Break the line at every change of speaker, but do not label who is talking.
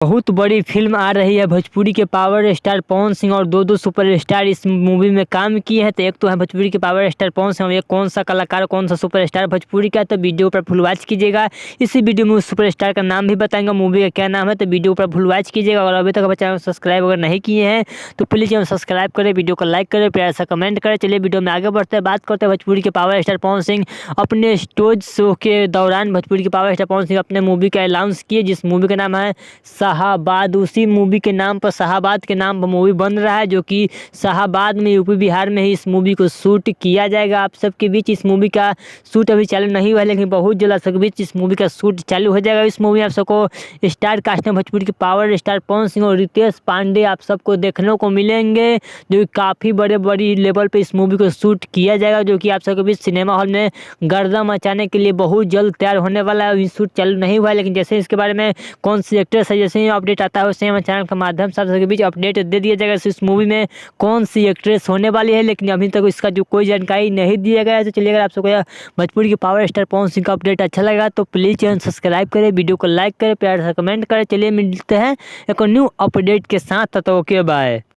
बहुत बड़ी फिल्म आ रही है भोजपुरी के पावर स्टार पवन सिंह और दो सुपरस्टार इस मूवी में काम किए हैं। तो एक तो है भोजपुरी के पावर स्टार पवन सिंह, ये कौन सा कलाकार कौन सा सुपरस्टार भोजपुरी का, तो वीडियो पर फुल वॉच कीजिएगा। इसी वीडियो में उस सुपरस्टार का नाम भी बताएंगे, मूवी का क्या नाम है, तो वीडियो पर फुल वॉच कीजिएगा। और अभी तक चैनल सब्सक्राइब अगर नहीं किए हैं तो प्लीज़ चैनल सब्सक्राइब करें, वीडियो को लाइक करें, प्यार सा कमेंट करें। चलिए वीडियो में आगे बढ़ते हैं, बात करते हैं भोजपुरी के पावर स्टार पवन सिंह। अपने स्टेज शो के दौरान भोजपुरी के पावर स्टार पवन सिंह अपने मूवी का अनाउंस किए, जिस मूवी का नाम है शाहाबाद। उसी मूवी के नाम पर शाहाबाद के नाम पर मूवी बन रहा है, जो कि शाहाबाद में यूपी बिहार में ही इस मूवी को शूट किया जाएगा। आप सबके बीच इस मूवी का शूट अभी चालू नहीं हुआ है, लेकिन बहुत जल्द आप सबके बीच इस मूवी का शूट चालू हो जाएगा। इस मूवी में आप सबको स्टार कास्ट में भोजपुरी के पावर स्टार पवन सिंह और रितेश पांडे आप सबको देखने को मिलेंगे, जो काफ़ी बड़ी लेवल पे इस मूवी को शूट किया जाएगा, जो कि आप सबके बीच सिनेमा हॉल में गर्दा मचाने के लिए बहुत जल्द तैयार होने वाला है। शूट चालू नहीं हुआ है, लेकिन जैसे इसके बारे में कौन सी एक्ट्रेस है, जैसे ही अपडेट आता है वैसे हमारे चैनल के माध्यम से आप सबके बीच अपडेट दे दिया जाएगा इस मूवी में कौन सी एक्ट्रेस होने वाली है। लेकिन अभी तक इसका जो कोई जानकारी नहीं दिया गया है। तो चलिए, अगर आप सबको भोजपुरी के पावर स्टार पवन सिंह का अपडेट अच्छा लगा तो प्लीज़ चैनल सब्सक्राइब करें, वीडियो को लाइक करें, प्यार से कमेंट करें। चलिए मिलते हैं एक न्यू अपडेट के साथ, तो ओके बाय।